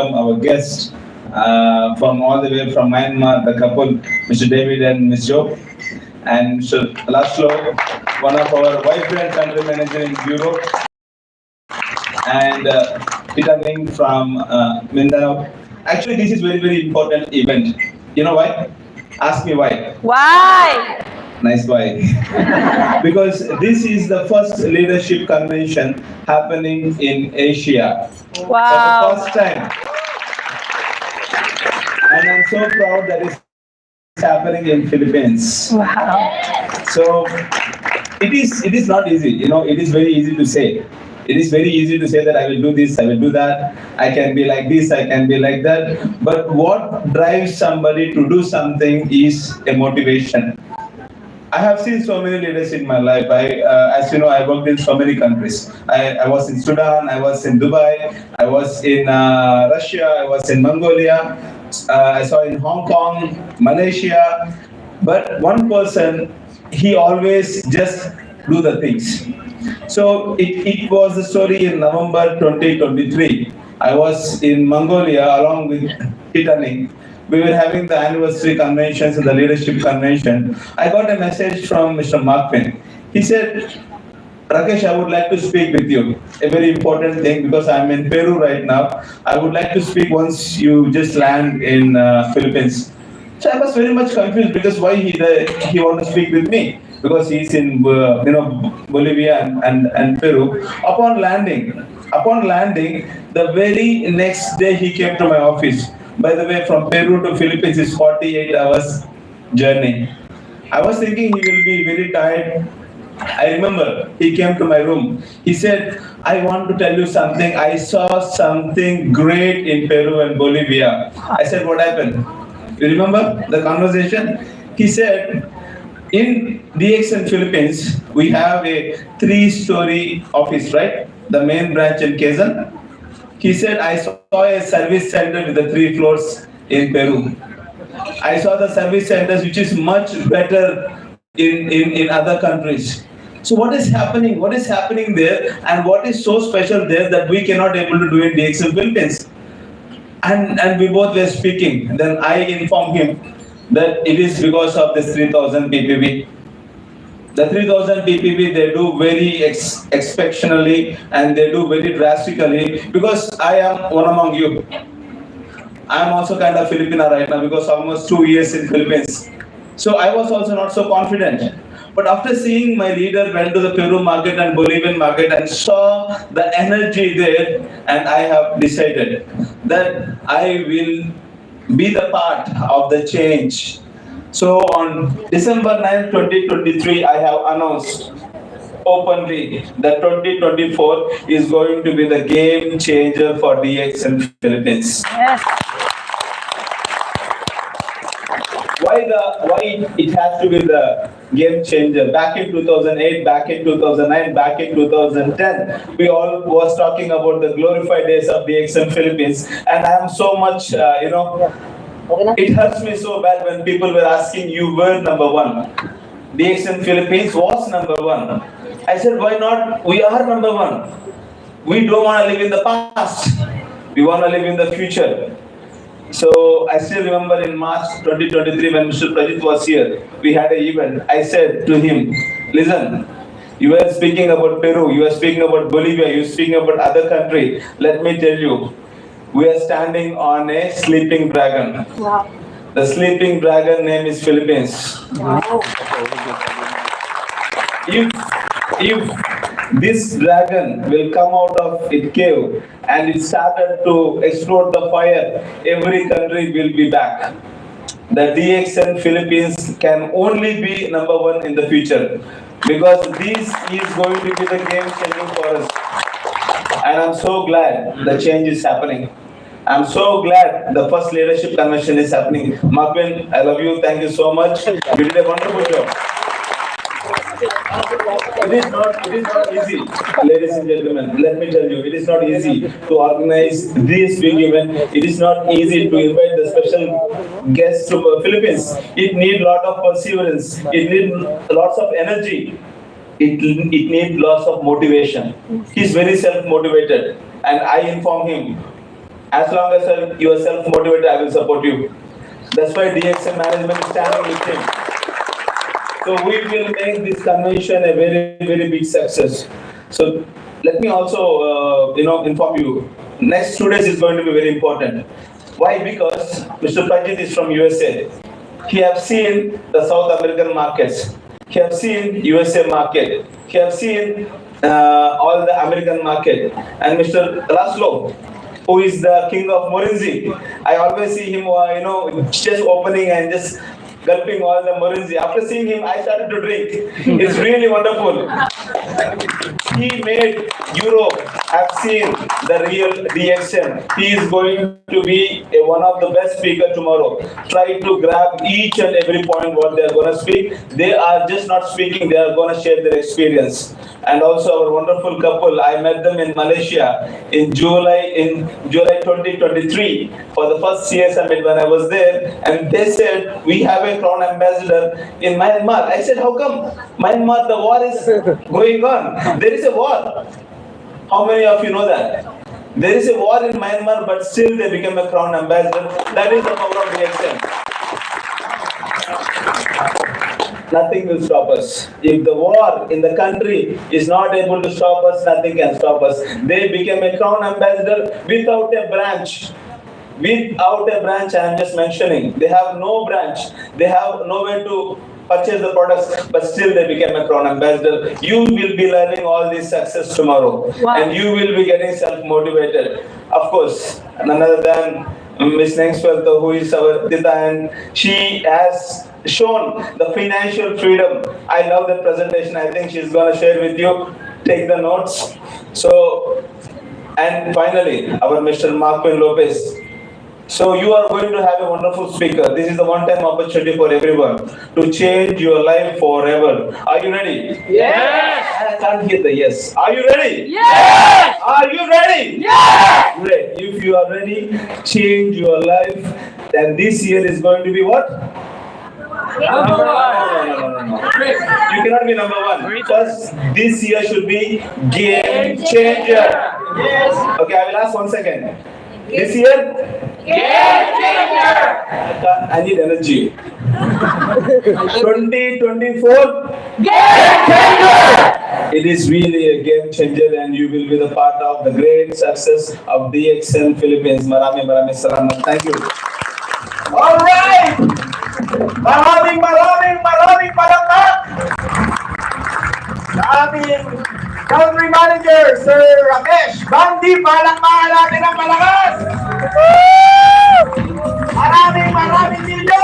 welcome our guest from all the way from Myanmar, the couple, Mr. David and Ms. Joe, and Mr. Laszlo, one of our vibrant country manager in Europe, and Peter Ling from Mindanao. Actually, this is very important event. You know why? Ask me why. Why? Nice why. Because this is the first leadership convention happening in Asia. Wow. For the first time. And I'm so proud that it's happening in Philippines. Wow. So it is not easy. You know, it is very easy to say. It is very easy to say that I will do this, I will do that, I can be like this, I can be like that. But what drives somebody to do something is a motivation. I have seen so many leaders in my life. As you know, I worked in so many countries. I was in Sudan, I was in Dubai, I was in Russia, I was in Mongolia, I saw in Hong Kong, Malaysia. But one person, he always just do the things. So it was the story in November 2023. I was in Mongolia along with Titanic. We were having the anniversary conventions and the leadership convention. I got a message from Mr. Markpin. He said, Rakesh, I would like to speak with you. A very important thing because I'm in Peru right now. I would like to speak once you just land in Philippines. So I was very much confused because why he want to speak with me, because he's in Bolivia and Peru. Upon landing, the very next day he came to my office. By the way, from Peru to Philippines is 48 hours journey. I was thinking he will be very tired. I remember he came to my room. He said, I want to tell you something. I saw something great in Peru and Bolivia. I said, what happened? You remember the conversation? He said, in DX in Philippines, we have a 3-story office, right? The main branch in Quezon. He said, I saw a service center with the 3 floors in Peru. I saw the service centers which is much better in other countries. So what is happening? What is happening there, and what is so special there that we cannot able to do in DX in Philippines? And we both were speaking. Then I informed him that it is because of this 3000 ppb. The 3000 ppb, they do very exceptionally and they do very drastically, because I am one among you. I am also kind of Filipino right now because almost 2 years in Philippines. So I was also not so confident. But after seeing my leader went to the Peru market and Bolivian market and saw the energy there, and I have decided that I will be the part of the change. So on December 9, 2023, I have announced openly that 2024 is going to be the game changer for DX in Philippines. Yes. Why it has to be the game changer? Back in 2008, back in 2009, back in 2010, we all was talking about the glorified days of DX in Philippines, and I am so much, it hurts me so bad when people were asking, you were number one. DX in Philippines was number one. I said, why not? We are number one. We don't want to live in the past. We want to live in the future. So I still remember in March 2023 when Mr. Prajit was here, we had an event. I said to him, listen, you were speaking about Peru, you were speaking about Bolivia, you were speaking about other country. Let me tell you, we are standing on a sleeping dragon. Wow. The sleeping dragon name is Philippines. Wow. If this dragon will come out of its cave and it started to explode the fire, every country will be back. The DXN Philippines can only be number one in the future, because this is going to be the game changing for us. And I'm so glad the change is happening. I'm so glad the first leadership convention is happening. Marvin, I love you. Thank you so much. You did a wonderful job. It is not easy, ladies and gentlemen. Let me tell you, it is not easy to organize this big event. It is not easy to invite the special guests to the Philippines. It needs lot of perseverance. It needs lots of energy. It needs lots of motivation. He's very self-motivated, and I inform him, As long as you are self-motivated, I will support you. That's why DXM management is standing with him. So we will make this convention a very, very big success. So let me also, inform you. Next 2 days is going to be very important. Why? Because Mr. Pajit is from USA. He have seen the South American markets. He have seen USA market. He have seen all the American market. And Mr. Laszlo, who is the king of Morinzi, I always see him, just opening and just gulping all the Morinzi. After seeing him, I started to drink. It's really wonderful. He made Europe have seen the real DXM. He is going to be one of the best speaker tomorrow. Try to grab each and every point what they are going to speak. They are just not speaking, they are going to share their experience. And also our wonderful couple, I met them in Malaysia in July 2023 for the first CA summit when I was there, and they said we have a crown ambassador in Myanmar. I said, how come? Myanmar, the war is going on. There is a war. How many of you know that? There is a war in Myanmar, but still they became a crown ambassador. That is the power of DXM. Nothing will stop us. If the war in the country is not able to stop us, nothing can stop us. They became a crown ambassador without a branch. Without a branch, I am just mentioning. They have no branch. They have nowhere to purchase the products, but still they became a crown ambassador. You will be learning all this success tomorrow. Wow. And you will be getting self-motivated. Of course, none other than Ms. Nengswelta, who is our Tita, and she has shown the financial freedom. I love that presentation. I think she's going to share with you. Take the notes. So, and finally, our Mr. Marquin Lopez. So you are going to have a wonderful speaker. This is a one-time opportunity for everyone to change your life forever. Are you ready? Yes. I can't hear the yes. Are you ready? Yes. Are you ready? Yes. Great. If you are ready, change your life. Then this year is going to be what? Number No. You cannot be number one because this year should be game changer. Yes. Okay, I will ask once again. This year, Game changer. I need energy. 2024, Game changer. it is really a game changer, and you will be the part of the great success of DXN Philippines. Marami salamat. Thank you. All right. Maraming palakpak sa aming country manager, Sir Ramesh. Bandi, palakpakan natin ang malakas. Maraming milyon.